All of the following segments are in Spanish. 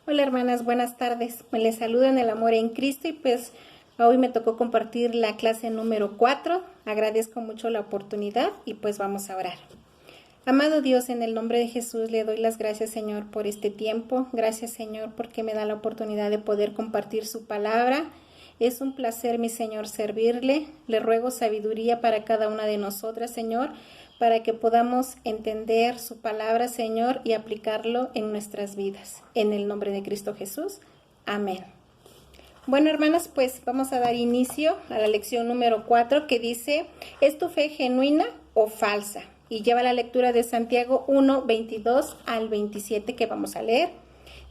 Hola hermanas, buenas tardes. Me les saludo en el amor en Cristo y pues hoy me tocó compartir la clase número 4. Agradezco mucho la oportunidad y pues vamos a orar. Amado Dios, en el nombre de Jesús le doy las gracias, Señor, por este tiempo. Gracias, Señor, porque me da la oportunidad de poder compartir su palabra. Es un placer, mi Señor, servirle. Le ruego sabiduría para cada una de nosotras, Señor, para que podamos entender su palabra, Señor, y aplicarlo en nuestras vidas. En el nombre de Cristo Jesús. Amén. Bueno, hermanas, pues vamos a dar inicio a la lección número 4 que dice, ¿es tu fe genuina o falsa? Y lleva la lectura de Santiago 1, 22 al 27 que vamos a leer.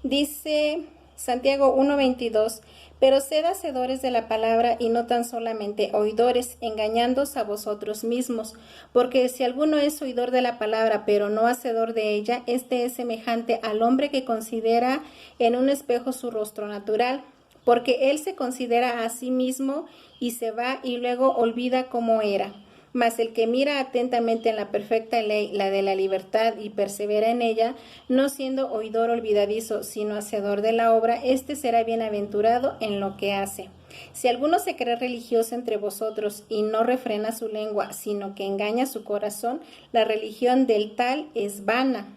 Dice Santiago 1, 22, pero sed hacedores de la palabra y no tan solamente oidores, engañándoos a vosotros mismos, porque si alguno es oidor de la palabra, pero no hacedor de ella, este es semejante al hombre que considera en un espejo su rostro natural, porque él se considera a sí mismo y se va y luego olvida cómo era. Mas el que mira atentamente en la perfecta ley, la de la libertad, y persevera en ella, no siendo oidor olvidadizo, sino hacedor de la obra, éste será bienaventurado en lo que hace. Si alguno se cree religioso entre vosotros y no refrena su lengua, sino que engaña su corazón, la religión del tal es vana.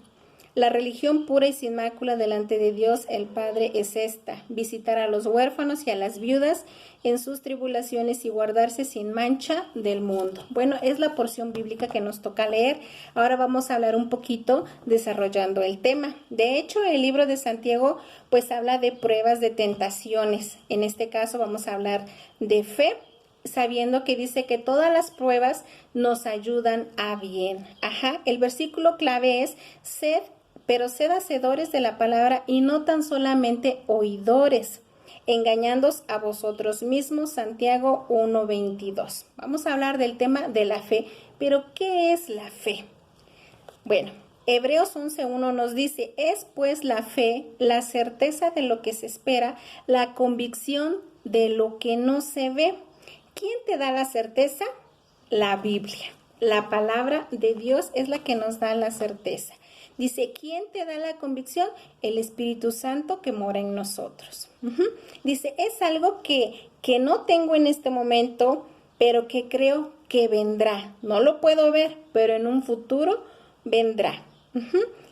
La religión pura y sin mácula delante de Dios el Padre es esta, visitar a los huérfanos y a las viudas en sus tribulaciones y guardarse sin mancha del mundo. Bueno, es la porción bíblica que nos toca leer. Ahora vamos a hablar un poquito desarrollando el tema. De hecho, el libro de Santiago pues habla de pruebas, de tentaciones. En este caso vamos a hablar de fe, sabiendo que dice que todas las pruebas nos ayudan a bien. El versículo clave es pero sed hacedores de la palabra y no tan solamente oidores, engañándoos a vosotros mismos. Santiago 1:22. Vamos a hablar del tema de la fe, pero ¿qué es la fe? Bueno, Hebreos 11:1 nos dice, es pues la fe, la certeza de lo que se espera, la convicción de lo que no se ve. ¿Quién te da la certeza? La Biblia. La palabra de Dios es la que nos da la certeza. Dice, ¿quién te da la convicción? El Espíritu Santo que mora en nosotros. Dice, es algo que no tengo en este momento, pero que creo que vendrá. No lo puedo ver, pero en un futuro vendrá.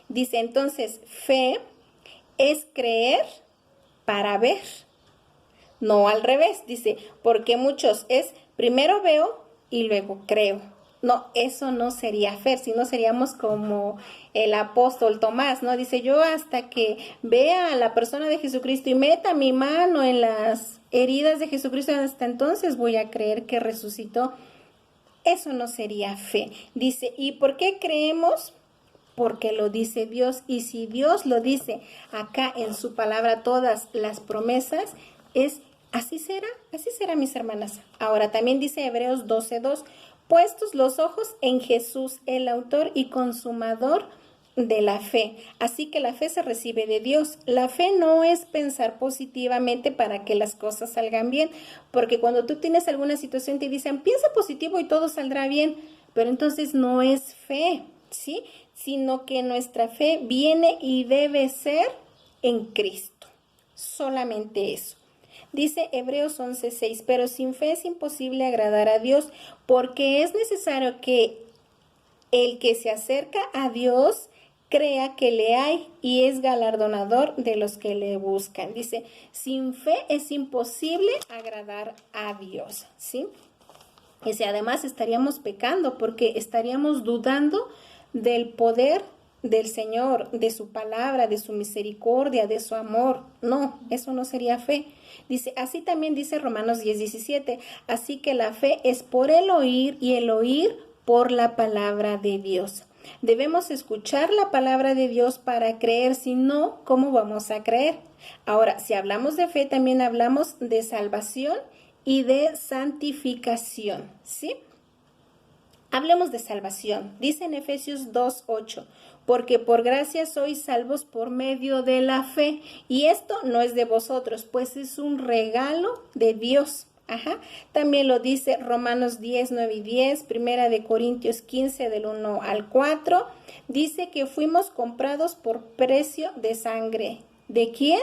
Dice, entonces, fe es creer para ver. No al revés, dice, porque muchos es primero veo y luego creo. No, eso no sería fe, sino seríamos como el apóstol Tomás, ¿no? Dice, yo hasta que vea a la persona de Jesucristo y meta mi mano en las heridas de Jesucristo, hasta entonces voy a creer que resucitó. Eso no sería fe. Dice, ¿y por qué creemos? Porque lo dice Dios. Y si Dios lo dice acá en su palabra, todas las promesas, así será, mis hermanas. Ahora también dice Hebreos 12:2, puestos los ojos en Jesús, el autor y consumador de la fe. Así que la fe se recibe de Dios. La fe no es pensar positivamente para que las cosas salgan bien, porque cuando tú tienes alguna situación te dicen, piensa positivo y todo saldrá bien, pero entonces no es fe, ¿sí? Sino que nuestra fe viene y debe ser en Cristo. Solamente eso. Dice Hebreos 11:6, pero sin fe es imposible agradar a Dios, porque es necesario que el que se acerca a Dios crea que le hay y es galardonador de los que le buscan. Dice, sin fe es imposible agradar a Dios, ¿sí? Y si además estaríamos pecando porque estaríamos dudando del poder del Señor, de su palabra, de su misericordia, de su amor. No, eso no sería fe. Dice, así también dice Romanos 10:17, así que la fe es por el oír y el oír por la palabra de Dios. Debemos escuchar la palabra de Dios para creer, si no, ¿cómo vamos a creer? Ahora, si hablamos de fe, también hablamos de salvación y de santificación, ¿sí? Hablemos de salvación. Dice en Efesios 2:8, porque por gracia sois salvos por medio de la fe, y esto no es de vosotros, pues es un regalo de Dios. También lo dice Romanos 10:9-10, Primera de Corintios 15 del 1 al 4, dice que fuimos comprados por precio de sangre. ¿De quién?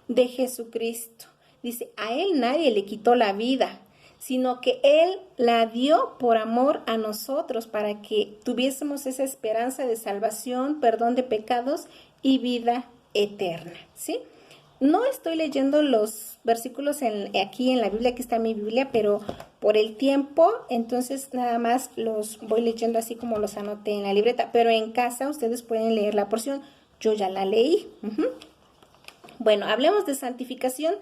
De Jesucristo. Dice, a Él nadie le quitó la vida, sino que Él la dio por amor a nosotros, para que tuviésemos esa esperanza de salvación, perdón de pecados y vida eterna, ¿sí? No estoy leyendo los versículos aquí en la Biblia, aquí está mi Biblia, pero por el tiempo, entonces nada más los voy leyendo así como los anoté en la libreta, pero en casa ustedes pueden leer la porción, yo ya la leí. Bueno, hablemos de santificación.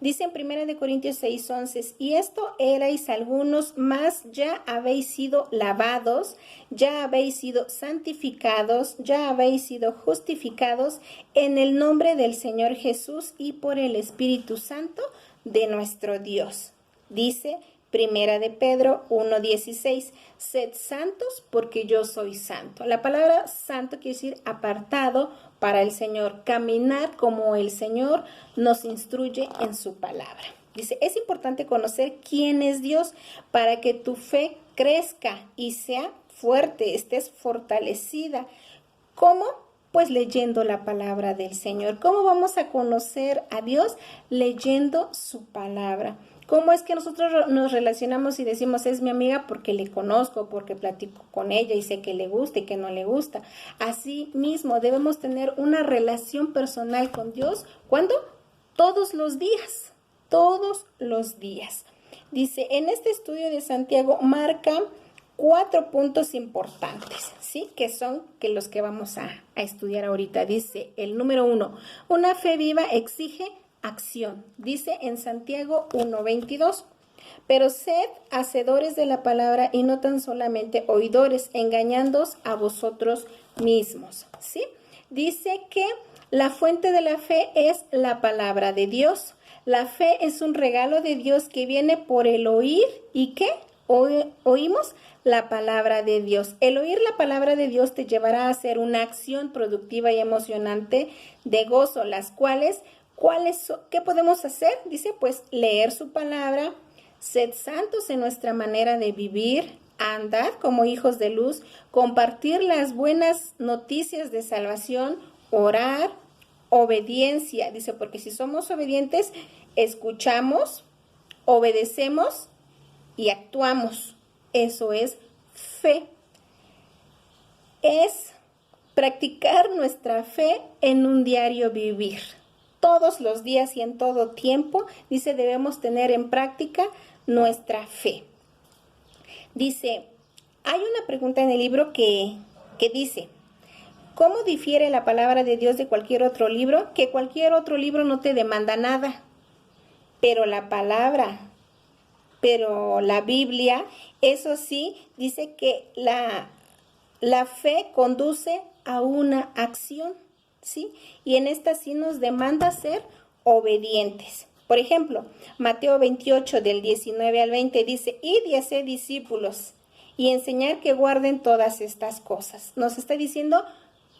Dice en 1 Corintios 6:11, y esto erais algunos, mas ya habéis sido lavados, ya habéis sido santificados, ya habéis sido justificados en el nombre del Señor Jesús y por el Espíritu Santo de nuestro Dios. Dice 1 de Pedro 1:16, sed santos porque yo soy santo. La palabra santo quiere decir apartado para el Señor, caminar como el Señor nos instruye en su palabra. Dice, es importante conocer quién es Dios para que tu fe crezca y sea fuerte, estés fortalecida. ¿Cómo? Pues leyendo la palabra del Señor. ¿Cómo vamos a conocer a Dios? Leyendo su palabra. ¿Cómo es que nosotros nos relacionamos y decimos es mi amiga porque le conozco, porque platico con ella y sé que le gusta y que no le gusta? Así mismo debemos tener una relación personal con Dios. ¿Cuándo? Todos los días, todos los días. Dice, en este estudio de Santiago marca 4 puntos importantes, ¿sí? Que son los que vamos a estudiar ahorita. Dice el número 1, una fe viva exige acción. Dice en Santiago 1:22, pero sed hacedores de la palabra y no tan solamente oidores, engañándoos a vosotros mismos, ¿sí? Dice que la fuente de la fe es la palabra de Dios. La fe es un regalo de Dios que viene por el oír. ¿Y qué? Oímos la palabra de Dios. El oír la palabra de Dios te llevará a hacer una acción productiva y emocionante de gozo, las cuales ¿qué podemos hacer? Dice, pues leer su palabra, sed santos en nuestra manera de vivir, andar como hijos de luz, compartir las buenas noticias de salvación, orar, obediencia. Dice, porque si somos obedientes, escuchamos, obedecemos y actuamos. Eso es fe. Es practicar nuestra fe en un diario vivir. Todos los días y en todo tiempo, dice, debemos tener en práctica nuestra fe. Dice, hay una pregunta en el libro que dice, ¿cómo difiere la palabra de Dios de cualquier otro libro? Que cualquier otro libro no te demanda nada, pero la Biblia, eso sí, dice que la fe conduce a una acción, ¿sí? Y en esta sí nos demanda ser obedientes. Por ejemplo, Mateo 28 del 19 al 20 dice, id y haced discípulos y enseñar que guarden todas estas cosas. Nos está diciendo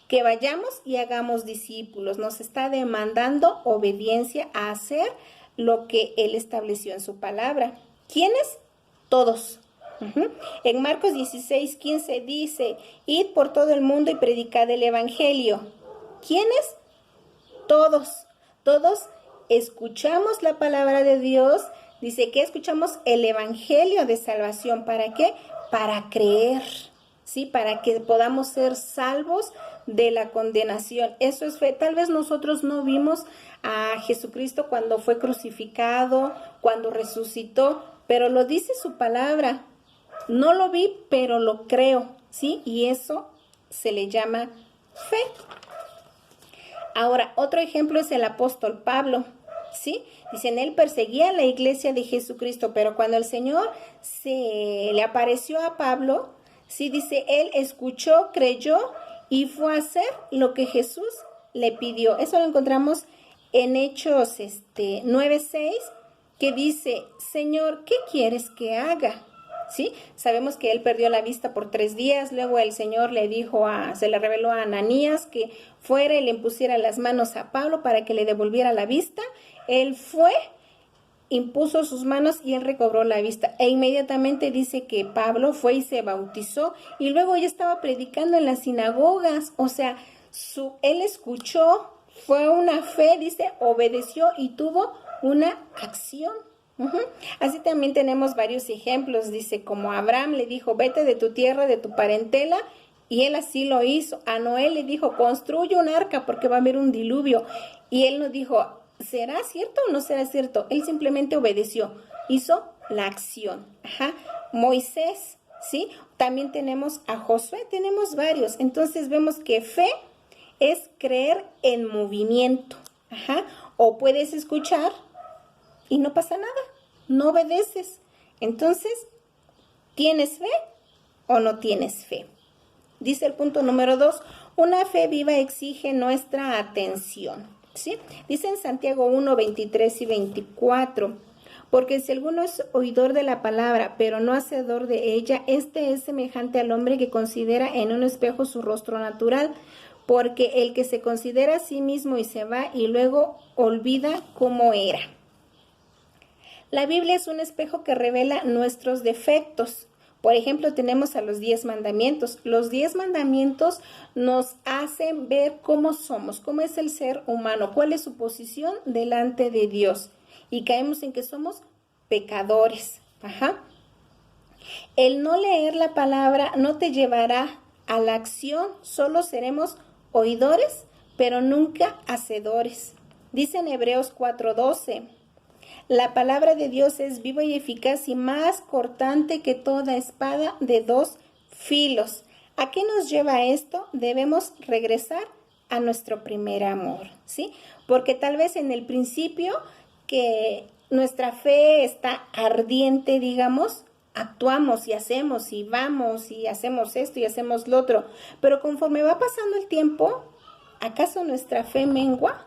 que vayamos y hagamos discípulos. Nos está demandando obediencia a hacer lo que Él estableció en su palabra. ¿Quiénes? Todos. En Marcos 16:15 dice, id por todo el mundo y predicad el evangelio. ¿Quiénes? Todos. Todos escuchamos la palabra de Dios. Dice que escuchamos el evangelio de salvación. ¿Para qué? Para creer, ¿sí? Para que podamos ser salvos de la condenación. Eso es fe. Tal vez nosotros no vimos a Jesucristo cuando fue crucificado, cuando resucitó, pero lo dice su palabra. No lo vi, pero lo creo, ¿sí? Y eso se le llama fe. Ahora, otro ejemplo es el apóstol Pablo, ¿sí? Dicen, él perseguía a la iglesia de Jesucristo, pero cuando el Señor se le apareció a Pablo, sí, dice, él escuchó, creyó y fue a hacer lo que Jesús le pidió. Eso lo encontramos en Hechos 9:6, que dice, Señor, ¿qué quieres que haga? ¿Sí? Sabemos que él perdió la vista por 3 días, luego el Señor se le reveló a Ananías que fuera y le impusiera las manos a Pablo para que le devolviera la vista. Él fue, impuso sus manos y él recobró la vista. E inmediatamente dice que Pablo fue y se bautizó y luego ya estaba predicando en las sinagogas. O sea, él escuchó, Fue una fe, dice, obedeció y tuvo una acción. Así también tenemos varios ejemplos, dice, como Abraham le dijo, vete de tu tierra, de tu parentela, y él así lo hizo. A Noé le dijo, construye un arca porque va a haber un diluvio, y él no dijo, ¿será cierto o no será cierto? Él simplemente obedeció, hizo la acción. Moisés, ¿sí? También tenemos a Josué, tenemos varios. Entonces vemos que fe es creer en movimiento. O puedes escuchar y no pasa nada, no obedeces. Entonces, ¿tienes fe o no tienes fe? Dice el punto número 2, una fe viva exige nuestra atención, ¿sí? Dice en Santiago 1, 23 y 24, porque si alguno es oidor de la palabra, pero no hacedor de ella, este es semejante al hombre que considera en un espejo su rostro natural, porque el que se considera a sí mismo y se va y luego olvida cómo era. La Biblia es un espejo que revela nuestros defectos. Por ejemplo, tenemos a los 10 mandamientos. Los 10 mandamientos nos hacen ver cómo somos, cómo es el ser humano, cuál es su posición delante de Dios. Y caemos en que somos pecadores. El no leer la palabra no te llevará a la acción, solo seremos oidores, pero nunca hacedores. Dice en Hebreos 4:12. La palabra de Dios es viva y eficaz y más cortante que toda espada de 2 filos. ¿A qué nos lleva esto? Debemos regresar a nuestro primer amor, ¿sí? Porque tal vez en el principio que nuestra fe está ardiente, digamos, actuamos y hacemos y vamos y hacemos esto y hacemos lo otro. Pero conforme va pasando el tiempo, ¿acaso nuestra fe mengua?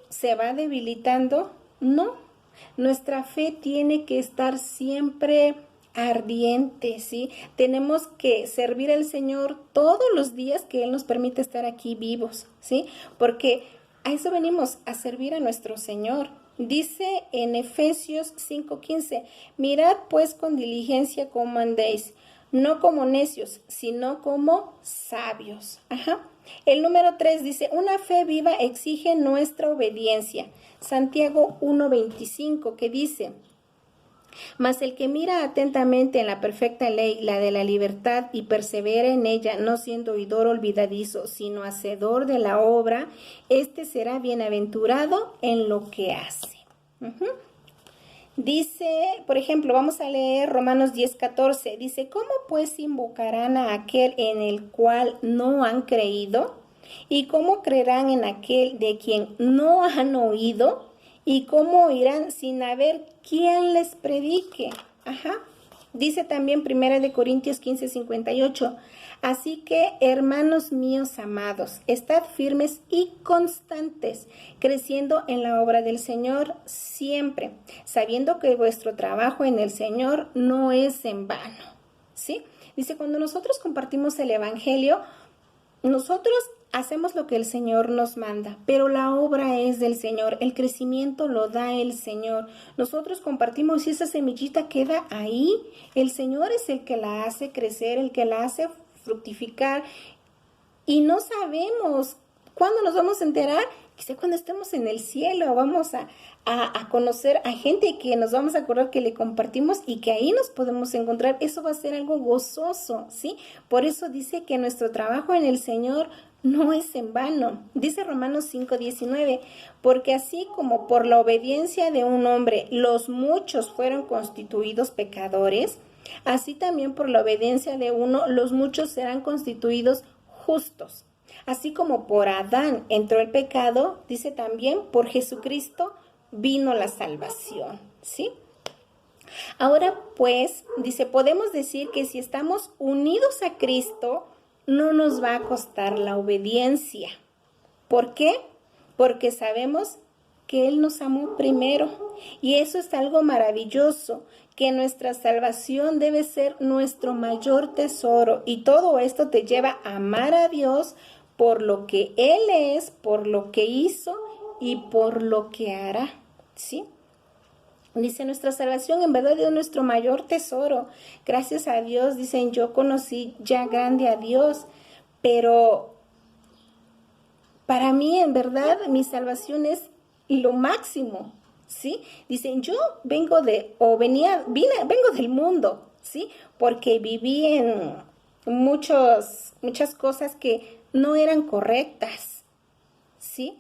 ¿Se va debilitando? No, nuestra fe tiene que estar siempre ardiente, ¿sí? Tenemos que servir al Señor todos los días que Él nos permite estar aquí vivos, ¿sí? Porque a eso venimos, a servir a nuestro Señor. Dice en Efesios 5:15, mirad pues con diligencia cómo andéis, no como necios, sino como sabios. El número 3 dice, una fe viva exige nuestra obediencia. Santiago 1:25, que dice, mas el que mira atentamente en la perfecta ley, la de la libertad, y persevera en ella, no siendo oidor olvidadizo, sino hacedor de la obra, este será bienaventurado en lo que hace. Dice, por ejemplo, vamos a leer Romanos 10:14. Dice, ¿cómo pues invocarán a aquel en el cual no han creído? ¿Y cómo creerán en aquel de quien no han oído? ¿Y cómo oirán sin haber quien les predique? Dice también 1 Corintios 15:58. Así que, hermanos míos amados, estad firmes y constantes, creciendo en la obra del Señor siempre, sabiendo que vuestro trabajo en el Señor no es en vano. ¿Sí? Dice, cuando nosotros compartimos el Evangelio, nosotros hacemos lo que el Señor nos manda, pero la obra es del Señor, el crecimiento lo da el Señor. Nosotros compartimos y esa semillita queda ahí. El Señor es el que la hace crecer, el que la hace fructificar, y no sabemos cuándo nos vamos a enterar. Quizá cuando estemos en el cielo vamos a conocer a gente que nos vamos a acordar que le compartimos y que ahí nos podemos encontrar. Eso va a ser algo gozoso, ¿sí? Por eso dice que nuestro trabajo en el Señor no es en vano. Dice Romanos 5:19, porque así como por la obediencia de un hombre los muchos fueron constituidos pecadores, así también por la obediencia de uno los muchos serán constituidos justos. Así como por Adán entró el pecado, dice también por Jesucristo vino la salvación, ¿sí? Ahora pues, dice, podemos decir que si estamos unidos a Cristo, no nos va a costar la obediencia. ¿Por qué? Porque sabemos que Él nos amó primero. Y eso es algo maravilloso, que nuestra salvación debe ser nuestro mayor tesoro. Y todo esto te lleva a amar a Dios por lo que Él es, por lo que hizo y por lo que hará, ¿sí? Dice, nuestra salvación en verdad es nuestro mayor tesoro. Gracias a Dios, dicen, yo conocí ya grande a Dios, pero Para mí, en verdad, mi salvación es lo máximo, ¿sí? Dicen, yo vengo vengo del mundo, ¿sí? Porque viví en muchas cosas que no eran correctas, ¿sí?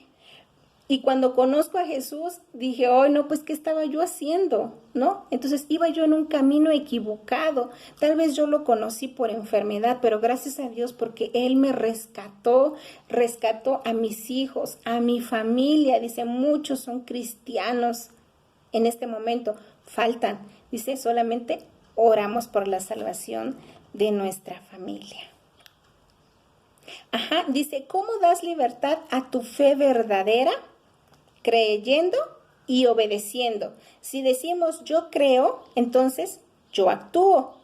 Y cuando conozco a Jesús, dije, oh, no, pues, ¿qué estaba yo haciendo? ¿No? Entonces iba yo en un camino equivocado. Tal vez yo lo conocí por enfermedad, pero gracias a Dios porque Él me rescató a mis hijos, a mi familia. Dice, muchos son cristianos en este momento. Faltan. Dice, solamente oramos por la salvación de nuestra familia. Ajá, dice, ¿cómo das libertad a tu fe verdadera? Creyendo y obedeciendo. Si decimos yo creo, entonces yo actúo.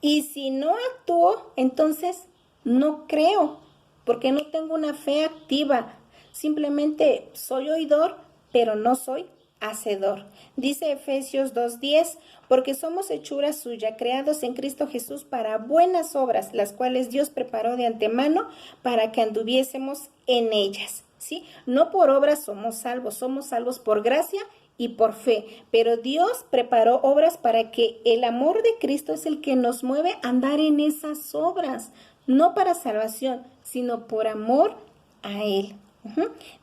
Y si no actúo, entonces no creo, porque no tengo una fe activa. Simplemente soy oidor, pero no soy hacedor. Dice Efesios 2:10, porque somos hechura suya, creados en Cristo Jesús para buenas obras, las cuales Dios preparó de antemano para que anduviésemos en ellas. ¿Sí? No por obras somos salvos por gracia y por fe, pero Dios preparó obras para que el amor de Cristo es el que nos mueve a andar en esas obras, no para salvación, sino por amor a Él.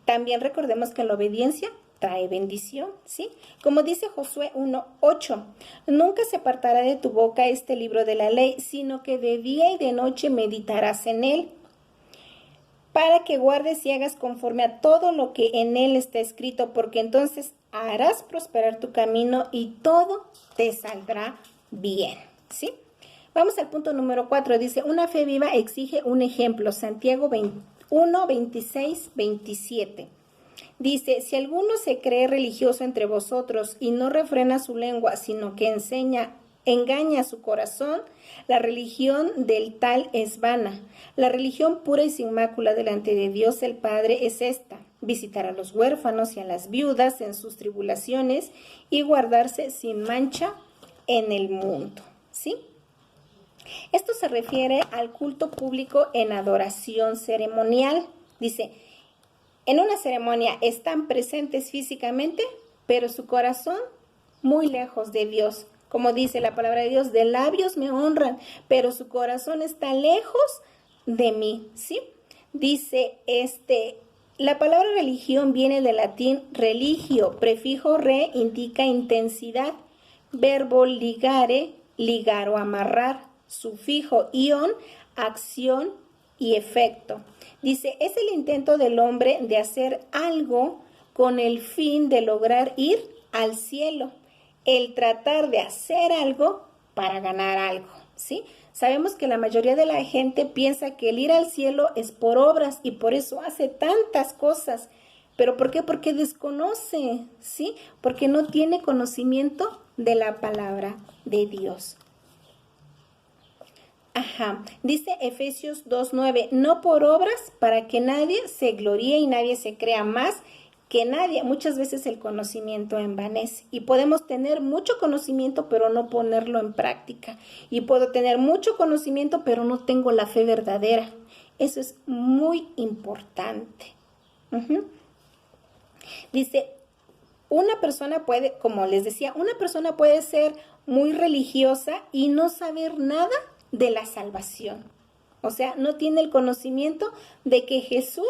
También recordemos que la obediencia trae bendición, ¿sí? Como dice Josué 1:8, nunca se apartará de tu boca este libro de la ley, sino que de día y de noche meditarás en él, para que guardes y hagas conforme a todo lo que en él está escrito, porque entonces harás prosperar tu camino y todo te saldrá bien, ¿sí? Vamos al punto número 4, dice, una fe viva exige un ejemplo, Santiago 1:26-27. Dice, si alguno se cree religioso entre vosotros y no refrena su lengua, sino que engaña su corazón, la religión del tal es vana. La religión pura y sin mácula delante de Dios el Padre es esta: visitar a los huérfanos y a las viudas en sus tribulaciones y guardarse sin mancha en el mundo. ¿Sí? Esto se refiere al culto público en adoración ceremonial. Dice, en una ceremonia están presentes físicamente, pero su corazón muy lejos de Dios. Como dice la palabra de Dios, de labios me honran, pero su corazón está lejos de mí, ¿sí? Dice, la palabra religión viene del latín religio, prefijo re indica intensidad, verbo ligare, ligar o amarrar, sufijo ion, acción y efecto. Dice, es el intento del hombre de hacer algo con el fin de lograr ir al cielo. El tratar de hacer algo para ganar algo, ¿sí? Sabemos que la mayoría de la gente piensa que el ir al cielo es por obras y por eso hace tantas cosas. ¿Pero por qué? Porque desconoce, ¿sí? Porque no tiene conocimiento de la palabra de Dios. Ajá, dice Efesios 2:9, no por obras para que nadie se gloríe y nadie se crea más que nadie. Muchas veces el conocimiento envanece y podemos tener mucho conocimiento pero no ponerlo en práctica. Y puedo tener mucho conocimiento pero no tengo la fe verdadera. Eso es muy importante. Dice, una persona puede, como les decía, una persona puede ser muy religiosa y no saber nada de la salvación. O sea, no tiene el conocimiento de que Jesús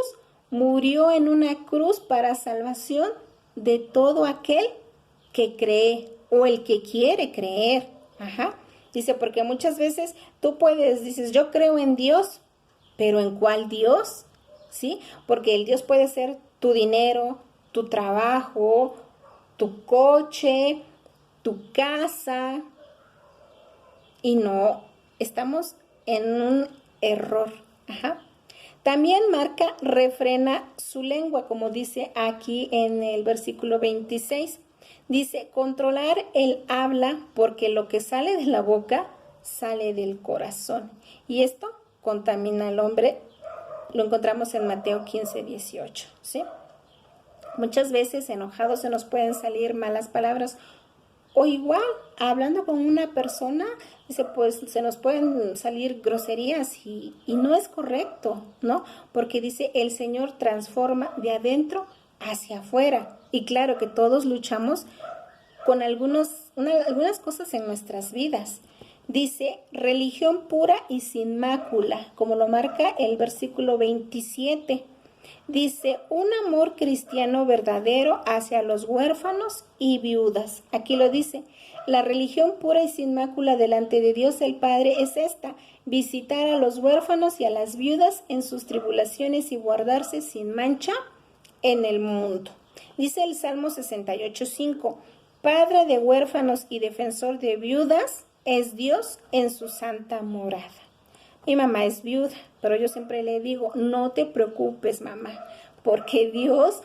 murió en una cruz para salvación de todo aquel que cree o el que quiere creer. Ajá. Dice, porque muchas veces tú dices, yo creo en Dios, pero ¿en cuál Dios? ¿Sí? Porque el Dios puede ser tu dinero, tu trabajo, tu coche, tu casa, y no, estamos en un error. Ajá. También refrena su lengua, como dice aquí en el versículo 26. Dice, controlar el habla, porque lo que sale de la boca sale del corazón. Y esto contamina al hombre. Lo encontramos en Mateo 15:18, ¿sí? Muchas veces enojados se nos pueden salir malas palabras O igual, hablando con una persona, dice, pues se nos pueden salir groserías y no es correcto, ¿no? Porque dice, el Señor transforma de adentro hacia afuera. Y claro que todos luchamos con algunas cosas en nuestras vidas. Dice, religión pura y sin mácula, como lo marca el versículo 27. Dice, un amor cristiano verdadero hacia los huérfanos y viudas. Aquí lo dice, la religión pura y sin mácula delante de Dios el Padre es esta, visitar a los huérfanos y a las viudas en sus tribulaciones y guardarse sin mancha en el mundo. Dice el Salmo 68:5, Padre de huérfanos y defensor de viudas es Dios en su santa morada. Mi mamá es viuda, pero yo siempre le digo, no te preocupes, mamá, porque Dios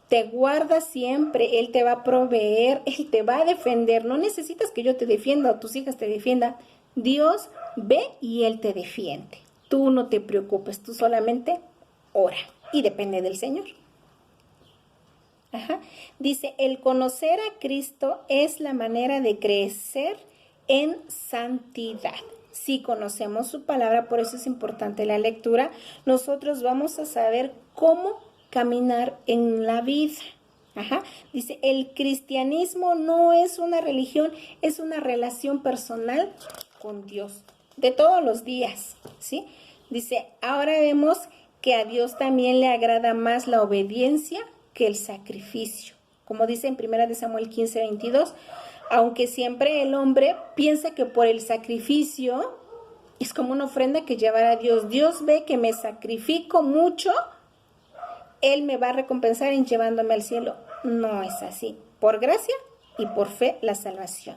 te guarda siempre, Él te va a proveer, Él te va a defender. No necesitas que yo te defienda o tus hijas te defiendan. Dios ve y Él te defiende. Tú no te preocupes, tú solamente ora y depende del Señor. Dice, el conocer a Cristo es la manera de crecer en santidad. Si conocemos su palabra, por eso es importante la lectura, nosotros vamos a saber cómo caminar en la vida. Dice, el cristianismo no es una religión, es una relación personal con Dios, de todos los días, ¿sí? Dice, ahora vemos que a Dios también le agrada más la obediencia que el sacrificio. Como dice en 1 Samuel 15:22, aunque siempre el hombre piensa que por el sacrificio es como una ofrenda que llevará a Dios. Dios ve que me sacrifico mucho, Él me va a recompensar en llevándome al cielo. No es así. Por gracia y por fe la salvación.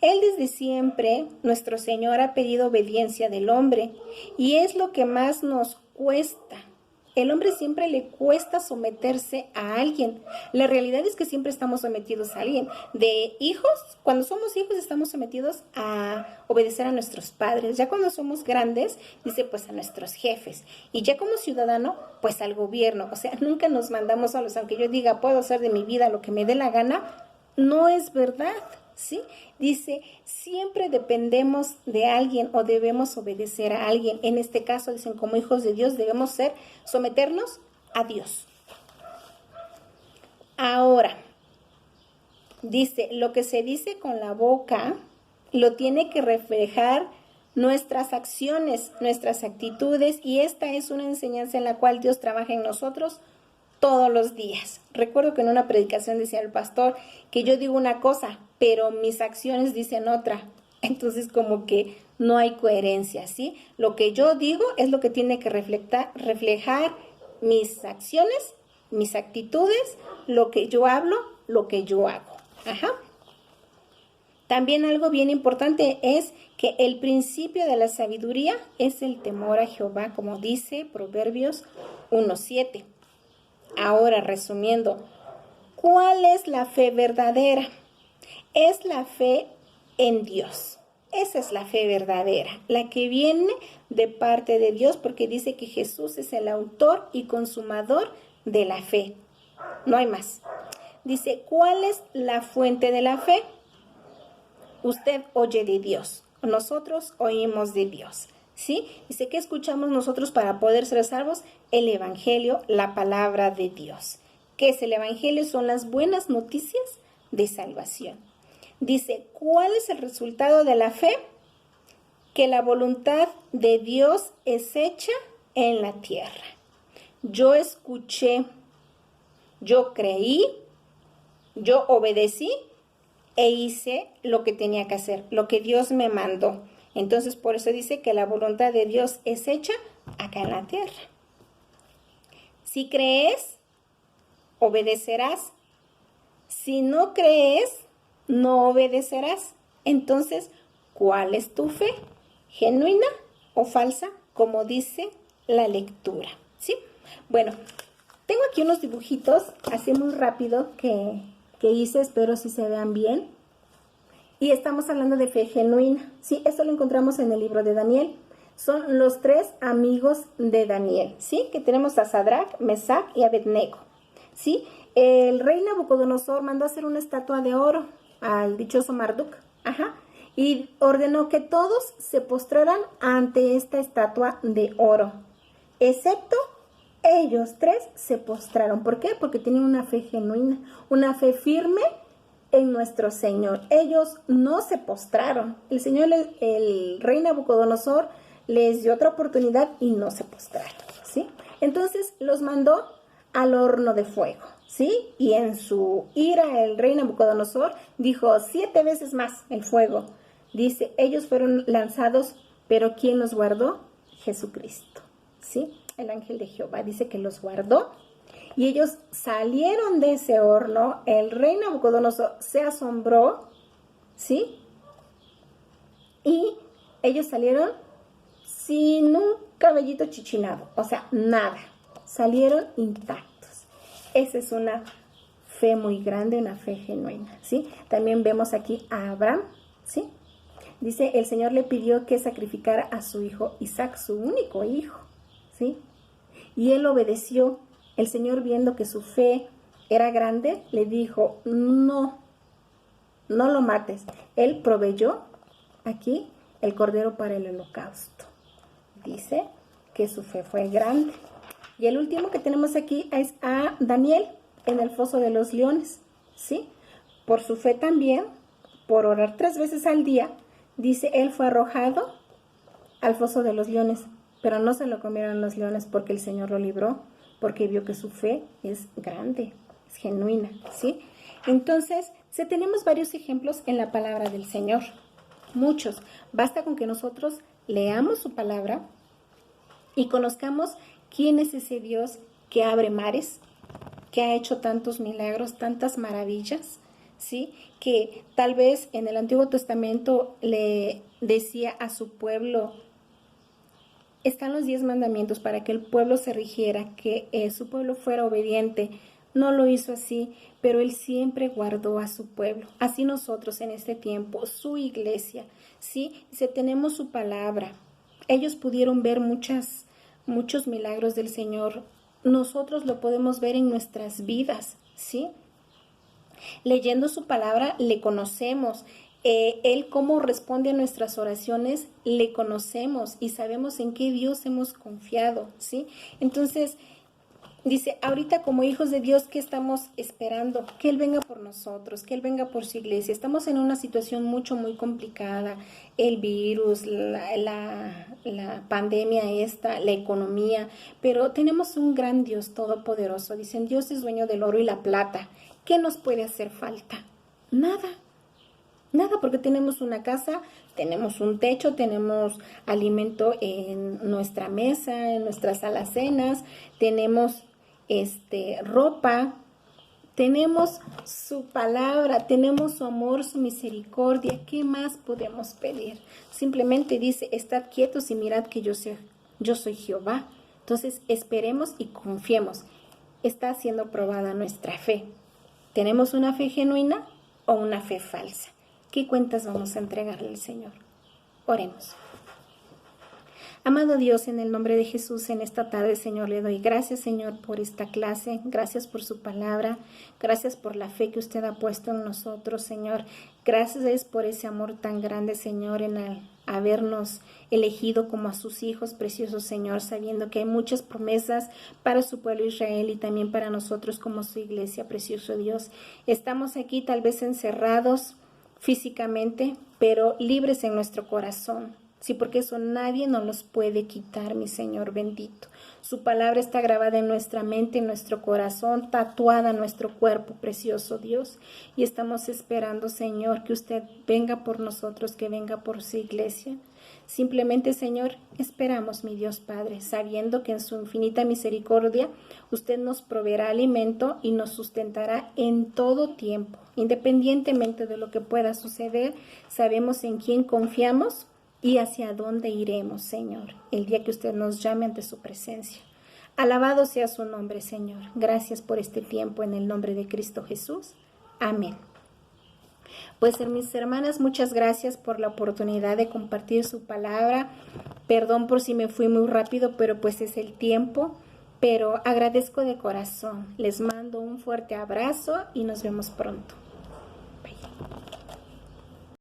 Él desde siempre, nuestro Señor, ha pedido obediencia del hombre y es lo que más nos cuesta. El hombre siempre le cuesta someterse a alguien. La realidad es que siempre estamos sometidos a alguien. De hijos, cuando somos hijos estamos sometidos a obedecer a nuestros padres. Ya cuando somos grandes, dice pues a nuestros jefes. Y ya como ciudadano, pues al gobierno. O sea, nunca nos mandamos solos. Aunque yo diga, puedo hacer de mi vida lo que me dé la gana, no es verdad. ¿Sí? Dice, siempre dependemos de alguien o debemos obedecer a alguien. En este caso, dicen, como hijos de Dios debemos someternos a Dios. Ahora, dice, lo que se dice con la boca lo tiene que reflejar nuestras acciones, nuestras actitudes, y esta es una enseñanza en la cual Dios trabaja en nosotros todos los días. Recuerdo que en una predicación decía el pastor que yo digo una cosa, pero mis acciones dicen otra. Entonces como que no hay coherencia, ¿sí? Lo que yo digo es lo que tiene que reflejar mis acciones, mis actitudes, lo que yo hablo, lo que yo hago. También algo bien importante es que el principio de la sabiduría es el temor a Jehová, como dice Proverbios 1:7. Ahora, resumiendo, ¿cuál es la fe verdadera? Es la fe en Dios. Esa es la fe verdadera, la que viene de parte de Dios, porque dice que Jesús es el autor y consumador de la fe. No hay más. Dice, ¿cuál es la fuente de la fe? Usted oye de Dios, nosotros oímos de Dios. ¿Sí? Dice, ¿qué escuchamos nosotros para poder ser salvos? El Evangelio, la palabra de Dios. ¿Qué es el Evangelio? Son las buenas noticias de salvación. Dice, ¿cuál es el resultado de la fe? Que la voluntad de Dios es hecha en la tierra. Yo escuché, yo creí, yo obedecí e hice lo que tenía que hacer, lo que Dios me mandó. Entonces, por eso dice que la voluntad de Dios es hecha acá en la tierra. Si crees, obedecerás. Si no crees, no obedecerás. Entonces, ¿cuál es tu fe? ¿Genuina o falsa? Como dice la lectura. ¿Sí? Bueno, tengo aquí unos dibujitos, así muy rápido, que hice, espero si se vean bien. Y estamos hablando de fe genuina. Sí, esto lo encontramos en el libro de Daniel. Son los 3 amigos de Daniel, ¿sí? Que tenemos a Sadrach, Mesach y Abednego, ¿sí? El rey Nabucodonosor mandó hacer una estatua de oro al dichoso Marduk, y ordenó que todos se postraran ante esta estatua de oro, excepto ellos 3 se postraron. ¿Por qué? Porque tenían una fe genuina, una fe firme en nuestro Señor. Ellos no se postraron. El rey Nabucodonosor les dio otra oportunidad y no se postraron, ¿sí? Entonces los mandó al horno de fuego, ¿sí? Y en su ira el rey Nabucodonosor dijo 7 veces más el fuego. Dice, ellos fueron lanzados, pero ¿quién los guardó? Jesucristo, ¿sí? El ángel de Jehová dice que los guardó y ellos salieron de ese horno. El rey Nabucodonosor se asombró, ¿sí? Y ellos salieron sin un cabellito chichinado, o sea, nada, salieron intactos. Esa es una fe muy grande, una fe genuina, ¿sí? También vemos aquí a Abraham, ¿sí? Dice, el Señor le pidió que sacrificara a su hijo Isaac, su único hijo, ¿sí? Y él obedeció. El Señor, viendo que su fe era grande, le dijo, no lo mates. Él proveyó aquí el cordero para el holocausto. Dice que su fe fue grande. Y el último que tenemos aquí es a Daniel en el foso de los leones, ¿sí? Por su fe también, por orar 3 veces al día, dice, él fue arrojado al foso de los leones, pero no se lo comieron los leones porque el Señor lo libró, porque vio que su fe es grande, es genuina, ¿sí? Entonces, tenemos varios ejemplos en la palabra del Señor, muchos. Basta con que nosotros leamos su palabra y conozcamos quién es ese Dios que abre mares, que ha hecho tantos milagros, tantas maravillas, ¿sí? Que tal vez en el Antiguo Testamento le decía a su pueblo, están los 10 mandamientos para que el pueblo se rigiera, que su pueblo fuera obediente. No lo hizo así, pero él siempre guardó a su pueblo. Así nosotros en este tiempo, su iglesia, ¿sí? Tenemos su palabra. Ellos pudieron ver muchos milagros del Señor. Nosotros lo podemos ver en nuestras vidas, ¿sí? Leyendo su palabra le conocemos. Él cómo responde a nuestras oraciones, le conocemos y sabemos en qué Dios hemos confiado, ¿sí? Entonces, dice, ahorita como hijos de Dios, ¿qué estamos esperando? Que Él venga por nosotros, que Él venga por su iglesia. Estamos en una situación muy complicada. El virus, la pandemia la economía, pero tenemos un gran Dios todopoderoso. Dicen, Dios es dueño del oro y la plata. ¿Qué nos puede hacer falta? Nada, porque tenemos una casa, tenemos un techo, tenemos alimento en nuestra mesa, en nuestras alacenas, tenemos ropa, tenemos su palabra, tenemos su amor, su misericordia. ¿Qué más podemos pedir? Simplemente dice, estad quietos y mirad que yo soy Jehová. Entonces esperemos y confiemos. Está siendo probada nuestra fe. ¿Tenemos una fe genuina o una fe falsa? ¿Qué cuentas vamos a entregarle al Señor? Oremos. Amado Dios, en el nombre de Jesús, en esta tarde, Señor, le doy gracias, Señor, por esta clase. Gracias por su palabra. Gracias por la fe que usted ha puesto en nosotros, Señor. Gracias por ese amor tan grande, Señor, en habernos elegido como a sus hijos preciosos, Señor, sabiendo que hay muchas promesas para su pueblo Israel y también para nosotros como su iglesia, precioso Dios. Estamos aquí tal vez encerrados físicamente, pero libres en nuestro corazón. Sí, porque eso nadie nos los puede quitar, mi Señor bendito. Su palabra está grabada en nuestra mente, en nuestro corazón, tatuada en nuestro cuerpo, precioso Dios. Y estamos esperando, Señor, que usted venga por nosotros, que venga por su iglesia. Simplemente, Señor, esperamos, mi Dios Padre, sabiendo que en su infinita misericordia usted nos proveerá alimento y nos sustentará en todo tiempo. Independientemente de lo que pueda suceder, sabemos en quién confiamos y hacia dónde iremos, Señor, el día que usted nos llame ante su presencia. Alabado sea su nombre, Señor. Gracias por este tiempo en el nombre de Cristo Jesús. Amén. Pues, mis hermanas, muchas gracias por la oportunidad de compartir su palabra. Perdón por si me fui muy rápido, pero pues es el tiempo. Pero agradezco de corazón. Les mando un fuerte abrazo y nos vemos pronto.